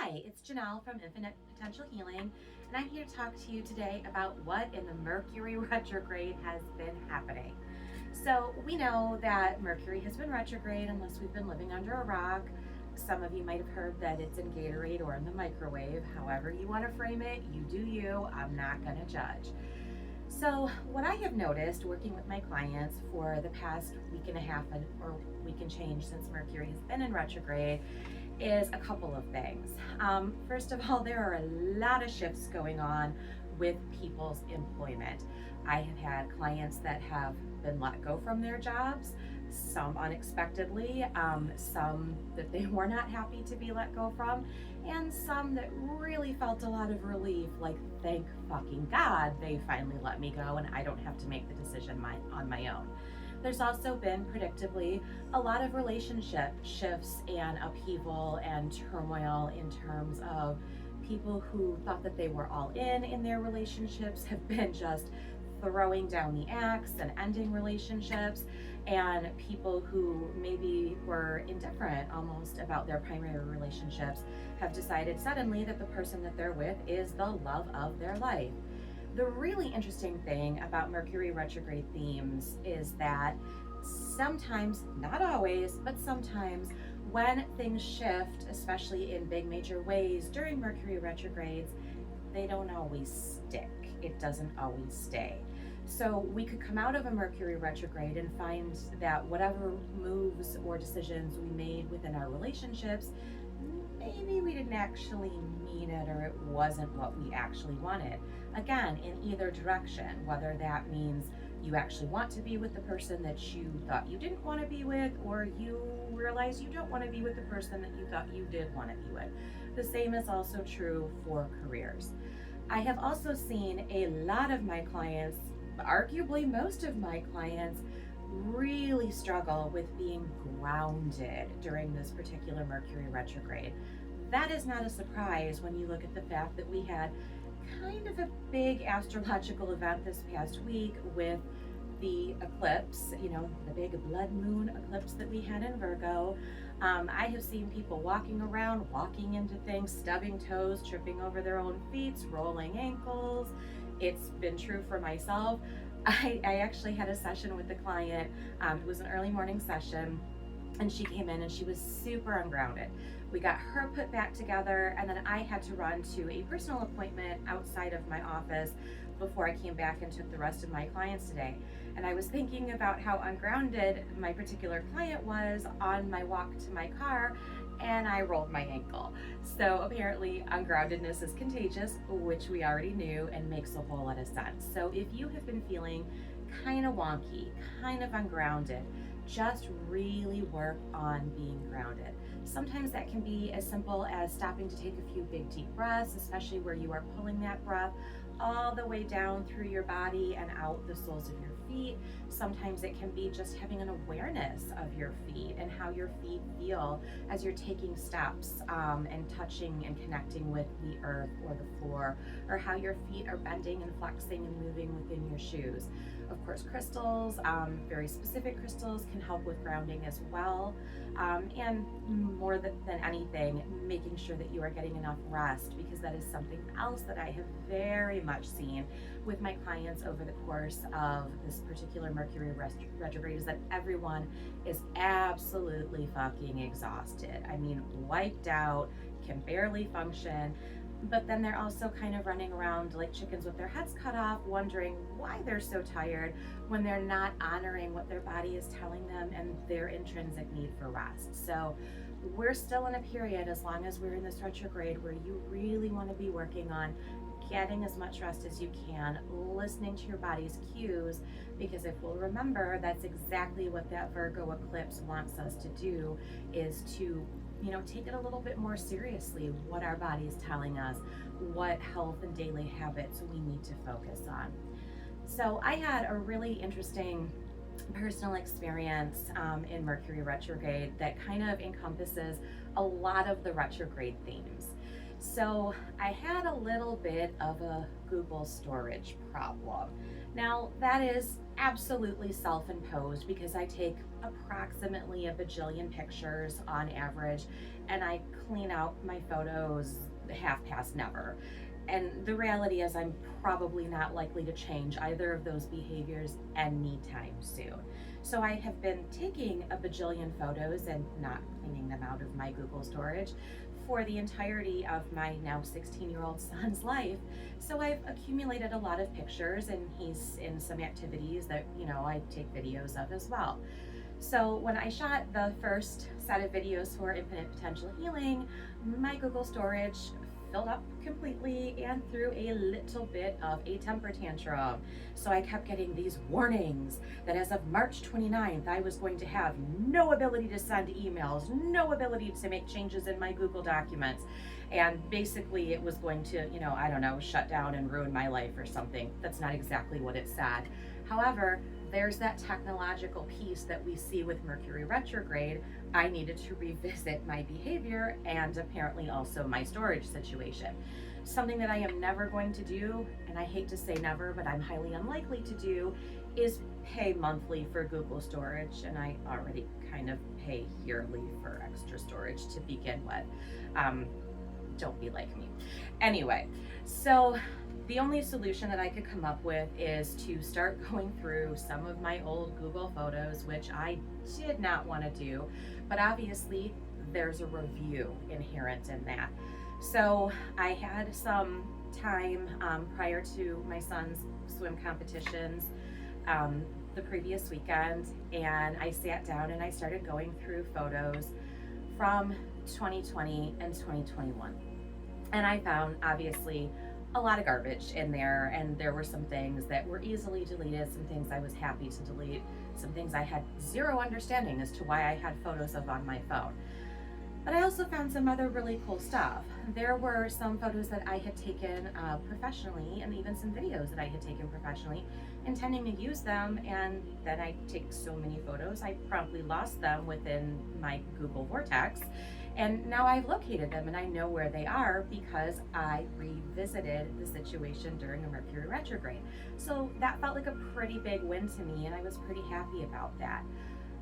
Hi, it's Janelle from Infinite Potential Healing, and I'm here to talk to you today about what in the Mercury retrograde has been happening. So we know that Mercury has been retrograde unless we've been living under a rock. Some of you might have heard that it's in Gatorade or in the microwave. However you want to frame it, you do you. I'm not going to judge. So what I have noticed working with my clients for the past week and a half or week and change since Mercury has been in retrograde is a couple of things. First of all, there are a lot of shifts going on with people's employment. I have had clients that have been let go from their jobs, some unexpectedly, some that they were not happy to be let go from, and some that really felt a lot of relief, like thank fucking God they finally let me go and I don't have to make the decision on my own. There's also been, predictably, a lot of relationship shifts and upheaval and turmoil in terms of people who thought that they were all in their relationships have been just throwing down the axe and ending relationships, and people who maybe were indifferent almost about their primary relationships have decided suddenly that the person that they're with is the love of their life. The really interesting thing about Mercury retrograde themes is that sometimes, not always, but sometimes when things shift, especially in big major ways during Mercury retrogrades, they don't always stick. It doesn't always stay. So we could come out of a Mercury retrograde and find that whatever moves or decisions we made within our relationships, maybe we didn't actually mean it, or it wasn't what we actually wanted. Again, in either direction, whether that means you actually want to be with the person that you thought you didn't want to be with, or you realize you don't want to be with the person that you thought you did want to be with. The same is also true for careers. I have also seen a lot of my clients, arguably most of my clients, really struggle with being grounded during this particular Mercury retrograde. That is not a surprise when you look at the fact that we had kind of a big astrological event this past week with the eclipse, the big blood moon eclipse that we had in Virgo. I have seen people walking around, walking into things, stubbing toes, tripping over their own feet, rolling ankles. It's been true for myself. I actually had a session with the client. It was an early morning session, and she came in and she was super ungrounded. We got her put back together, and then I had to run to a personal appointment outside of my office before I came back and took the rest of my clients today. And I was thinking about how ungrounded my particular client was on my walk to my car, and I rolled my ankle. So apparently ungroundedness is contagious, which we already knew, and makes a whole lot of sense. So if you have been feeling kind of wonky, kind of ungrounded, just really work on being grounded. Sometimes that can be as simple as stopping to take a few big deep breaths, especially where you are pulling that breath all the way down through your body and out the soles of your feet. Sometimes it can be just having an awareness of your feet and how your feet feel as you're taking steps and touching and connecting with the earth or the floor, or how your feet are bending and flexing and moving within your shoes. Of course, crystals, very specific crystals, can help with grounding as well. And more than anything, making sure that you are getting enough rest, because that is something else that I have very much seen with my clients over the course of this particular Mercury retrograde, is that everyone is absolutely fucking exhausted. I mean, wiped out, can barely function. But then they're also kind of running around like chickens with their heads cut off, wondering why they're so tired when they're not honoring what their body is telling them and their intrinsic need for rest. So we're still in a period, as long as we're in this retrograde, where you really want to be working on getting as much rest as you can, listening to your body's cues, because if we'll remember, that's exactly what that Virgo eclipse wants us to do, is to take it a little bit more seriously, what our body is telling us, what health and daily habits we need to focus on. So I had a really interesting personal experience in Mercury retrograde that kind of encompasses a lot of the retrograde themes. So I had a little bit of a Google storage problem. Now, that is absolutely self-imposed because I take approximately a bajillion pictures on average, and I clean out my photos half past never. And the reality is, I'm probably not likely to change either of those behaviors anytime soon. So I have been taking a bajillion photos and not cleaning them out of my Google storage for the entirety of my now 16-year-old son's life. So I've accumulated a lot of pictures, and he's in some activities that, I take videos of as well. So when I shot the first set of videos for Infinite Potential Healing, my Google storage filled up completely and threw a little bit of a temper tantrum. So I kept getting these warnings that as of March 29th, I was going to have no ability to send emails, no ability to make changes in my Google documents. And basically it was going to, shut down and ruin my life or something. That's not exactly what it said. However, there's that technological piece that we see with Mercury retrograde. I needed to revisit my behavior and apparently also my storage situation. Something that I am never going to do, and I hate to say never, but I'm highly unlikely to do, is pay monthly for Google storage, and I already kind of pay yearly for extra storage to begin with. Don't be like me. Anyway, so the only solution that I could come up with is to start going through some of my old Google photos, which I did not want to do, but obviously there's a review inherent in that. So I had some time prior to my son's swim competitions the previous weekend, and I sat down and I started going through photos from 2020 and 2021. And I found, obviously, a lot of garbage in there, and there were some things that were easily deleted, some things I was happy to delete, some things I had zero understanding as to why I had photos of on my phone. But I also found some other really cool stuff. There were some photos that I had taken professionally, and even some videos that I had taken professionally, intending to use them, and then I take so many photos, I promptly lost them within my Google Vortex. And now I've located them and I know where they are because I revisited the situation during a Mercury retrograde. So that felt like a pretty big win to me, and I was pretty happy about that.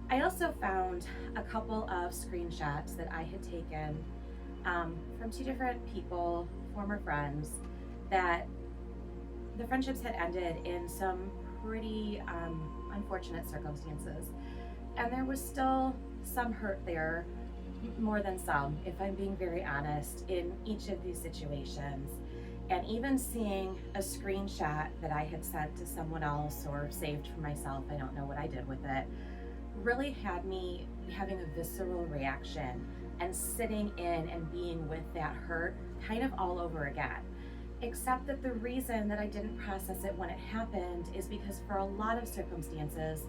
I also found a couple of screenshots that I had taken from two different people, former friends, that the friendships had ended in some pretty unfortunate circumstances. And there was still some hurt there, more than some, if I'm being very honest, in each of these situations. And even seeing a screenshot that I had sent to someone else or saved for myself, I don't know what I did with it, really had me having a visceral reaction and sitting in and being with that hurt kind of all over again. Except that the reason that I didn't process it when it happened is because for a lot of circumstances,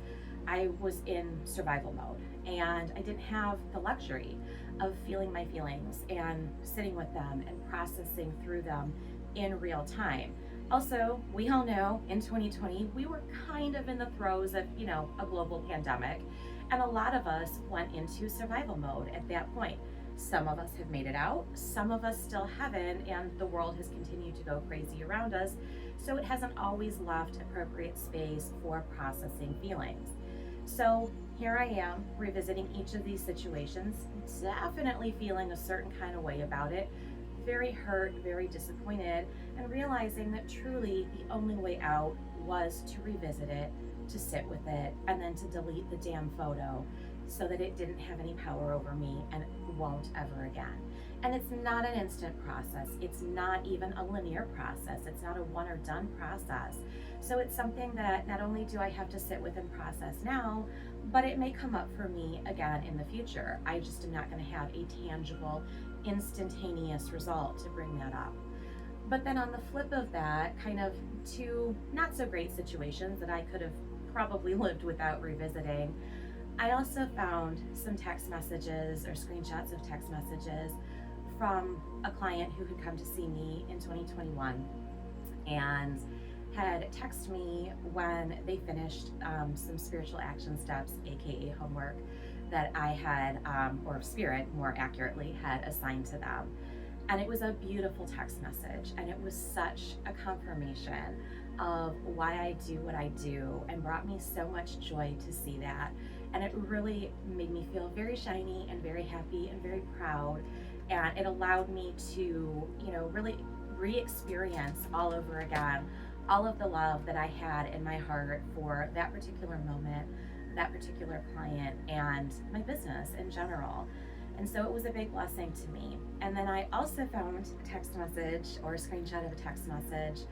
I was in survival mode and I didn't have the luxury of feeling my feelings and sitting with them and processing through them in real time. Also, we all know in 2020, we were kind of in the throes of, a global pandemic, and a lot of us went into survival mode at that point. Some of us have made it out, some of us still haven't, and the world has continued to go crazy around us, so it hasn't always left appropriate space for processing feelings. So here I am revisiting each of these situations, definitely feeling a certain kind of way about it, very hurt, very disappointed, and realizing that truly the only way out was to revisit it, to sit with it, and then to delete the damn photo so that it didn't have any power over me and won't ever again. And it's not an instant process. It's not even a linear process. It's not a one or done process. So it's something that not only do I have to sit with and process now, but it may come up for me again in the future. I just am not going to have a tangible, instantaneous result to bring that up. But then on the flip of that, kind of two not so great situations that I could have probably lived without revisiting, I also found some text messages or screenshots of text messages from a client who had come to see me in 2021 and had texted me when they finished some spiritual action steps, aka homework, that I had, or Spirit more accurately, had assigned to them. And it was a beautiful text message, and it was such a confirmation of why I do what I do and brought me so much joy to see that. And it really made me feel very shiny and very happy and very proud. And it allowed me to, really re-experience all over again all of the love that I had in my heart for that particular moment, that particular client, and my business in general. And so it was a big blessing to me. And then I also found a text message or a screenshot of a text message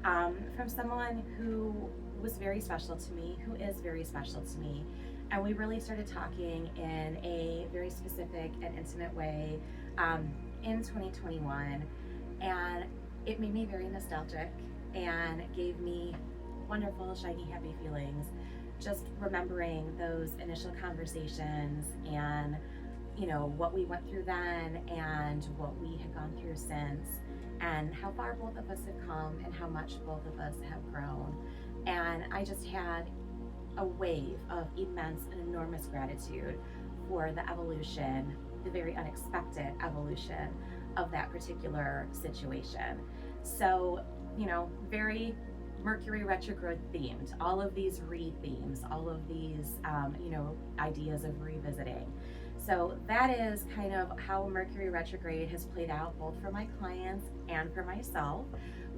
from someone who was very special to me, who is very special to me. And we really started talking in a very specific and intimate way in 2021. And it made me very nostalgic and gave me wonderful, shiny, happy feelings. Just remembering those initial conversations and what we went through then and what we had gone through since, and how far both of us have come and how much both of us have grown. And I just had a wave of immense and enormous gratitude for the evolution, the very unexpected evolution of that particular situation. So, very Mercury retrograde themed, all of these re-themes, all of these, ideas of revisiting. So that is kind of how Mercury retrograde has played out both for my clients and for myself.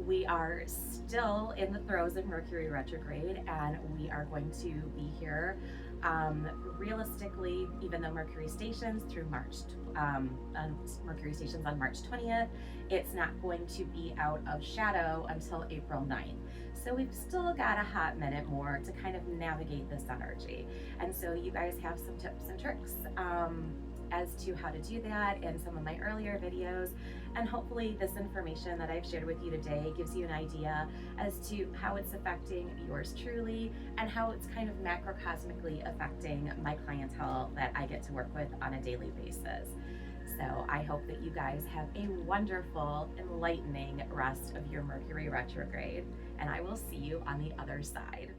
We are still in the throes of Mercury retrograde, and we are going to be here realistically, even though Mercury stations through Mercury stations on March 20th, it's not going to be out of shadow until April 9th. So we've still got a hot minute more to kind of navigate this energy. And so you guys have some tips and tricks as to how to do that in some of my earlier videos. And hopefully this information that I've shared with you today gives you an idea as to how it's affecting yours truly and how it's kind of macrocosmically affecting my clientele that I get to work with on a daily basis. So I hope that you guys have a wonderful, enlightening rest of your Mercury retrograde, and I will see you on the other side.